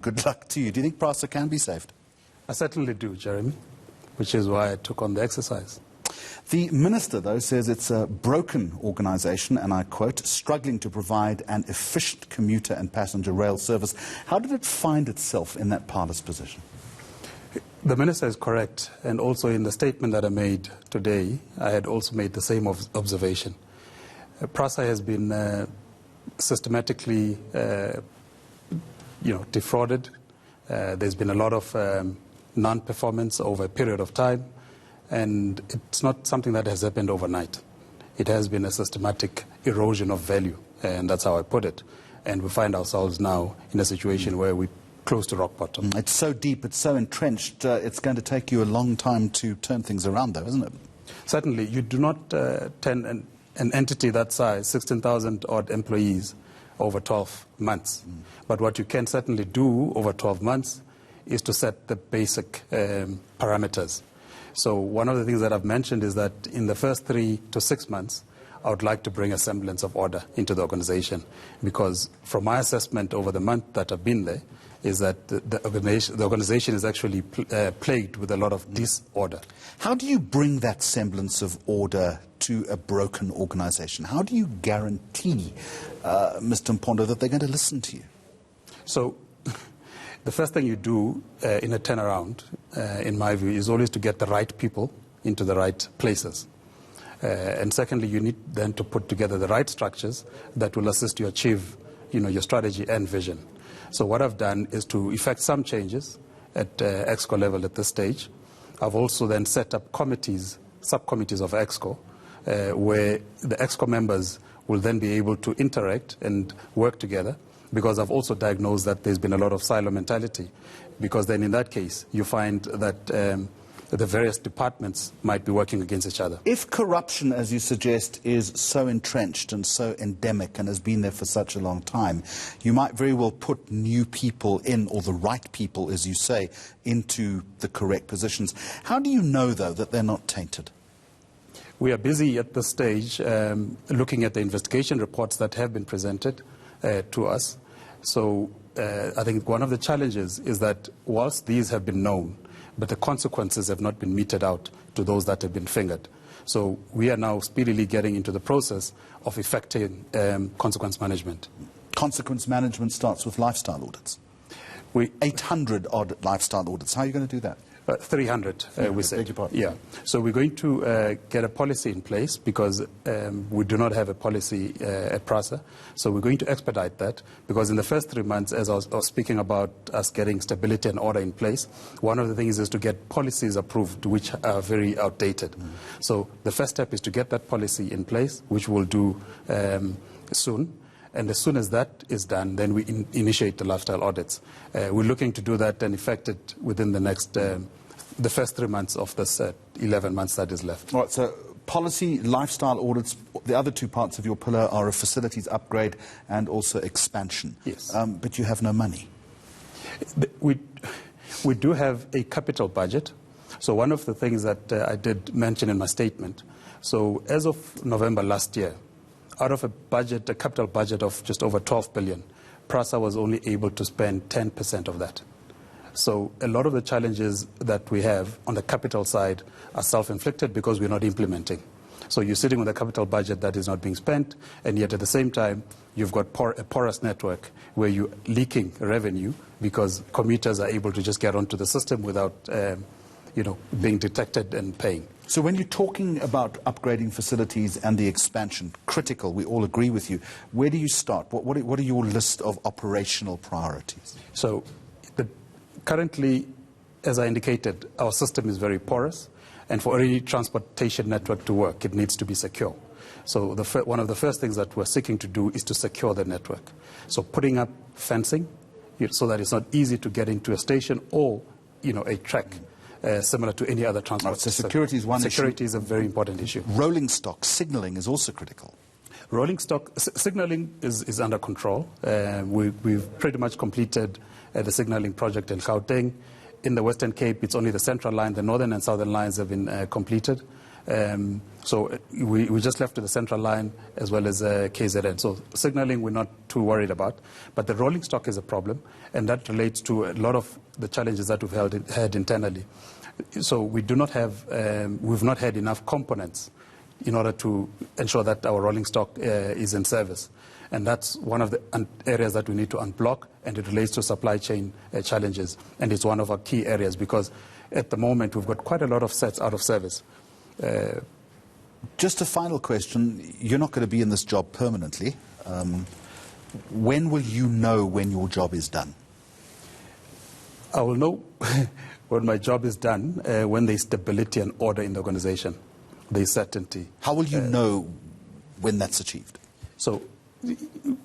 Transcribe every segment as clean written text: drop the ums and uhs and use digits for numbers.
Good luck to you. Do you think Prasa can be saved? I certainly do, Jeremy, which is why I took on the exercise. The minister, though, says it's a broken organisation, and I quote, struggling to provide an efficient commuter and passenger rail service. How did it find itself in that parlous position? The minister is correct, and also in the statement that I made today, I had also made the same observation. Prasa has been systematically defrauded. There's been a lot of non-performance over a period of time, and it's not something that has happened overnight. It has been a systematic erosion of value, and that's how I put it. And we find ourselves now in a situation where we're close to rock bottom. It's so deep, it's so entrenched, it's going to take you a long time to turn things around, though, isn't it? Certainly. You do not turn an entity that size, 16,000 odd employees, over 12 months. But what you can certainly do over 12 months is to set the basic parameters. So one of the things that I've mentioned is that in the first 3 to 6 months, I would like to bring a semblance of order into the organization, because from my assessment over the month that I've been there, is that the organization is actually plagued with a lot of disorder. How do you bring that semblance of order to a broken organization? How do you guarantee, Mr. Mpondo, that they're going to listen to you? So the first thing you do in a turnaround, in my view, is always to get the right people into the right places. And secondly, you need then to put together the right structures that will assist you achieve your strategy and vision. So what I've done is to effect some changes at EXCO level at this stage. I've also then set up committees, subcommittees of EXCO, where the EXCO members will then be able to interact and work together, because I've also diagnosed that there's been a lot of silo mentality, because then in that case you find that the various departments might be working against each other. If corruption, as you suggest, is so entrenched and so endemic and has been there for such a long time, you might very well put new people in, or the right people, as you say, into the correct positions. How do you know, though, that they're not tainted? We are busy at this stage looking at the investigation reports that have been presented to us. So I think one of the challenges is that whilst these have been known, but the consequences have not been meted out to those that have been fingered. So we are now speedily getting into the process of effecting consequence management. Consequence management starts with lifestyle audits. 800 odd lifestyle audits. How are you going to do that? 300, we said. Yeah. So we're going to get a policy in place, because we do not have a policy at Prasa. So we're going to expedite that, because in the first 3 months, as I was speaking about us getting stability and order in place, one of the things is to get policies approved which are very outdated. So the first step is to get that policy in place, which we'll do soon. And as soon as that is done, then we initiate the lifestyle audits. We're looking to do that and effect it within the next, the first 3 months of this 11 months that is left. All right, so policy, lifestyle audits, the other two parts of your pillar are a facilities upgrade and also expansion. Yes. But you have no money. We do have a capital budget. So one of the things that I did mention in my statement, so as of November last year, out of a capital budget of just over 12 billion, Prasa was only able to spend 10% of that. So a lot of the challenges that we have on the capital side are self-inflicted, because we're not implementing. So you're sitting with a capital budget that is not being spent, and yet at the same time, you've got a porous network where you're leaking revenue, because commuters are able to just get onto the system without being detected and paying. So when you're talking about upgrading facilities and the expansion, critical, we all agree with you, where do you start? What are your list of operational priorities? So currently, as I indicated, our system is very porous, and for any transportation network to work, it needs to be secure. So one of the first things that we're seeking to do is to secure the network. So putting up fencing so that it's not easy to get into a station or a track. Similar to any other transport. So security is one issue. Security is a very important issue. Rolling stock, signalling is also critical. Rolling stock, signalling is under control. We've pretty much completed the signalling project in Gauteng. In the Western Cape, it's only the Central Line. The Northern and Southern lines have been completed. So we just left to the Central Line as well as KZN. So signaling we're not too worried about. But the rolling stock is a problem, and that relates to a lot of the challenges that we've had internally. So we do not have, we've not had enough components in order to ensure that our rolling stock is in service. And that's one of the areas that we need to unblock, and it relates to supply chain challenges. And it's one of our key areas because at the moment we've got quite a lot of sets out of service. Just a final question. You're not going to be in this job permanently. When will you know when your job is done? I will know when my job is done, when there's stability and order in the organization. There's certainty. How will you know when that's achieved? So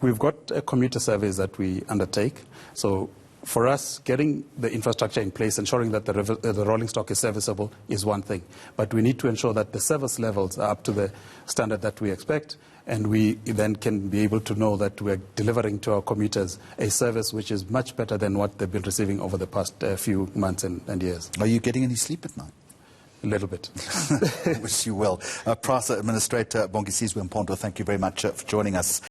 we've got commuter surveys that we undertake. So for us, getting the infrastructure in place, ensuring that the rolling stock is serviceable is one thing. But we need to ensure that the service levels are up to the standard that we expect, and we then can be able to know that we're delivering to our commuters a service which is much better than what they've been receiving over the past few months and years. Are you getting any sleep at night? A little bit. Wish you well. Prasa Administrator Bongisizwe Mpondo, thank you very much for joining us.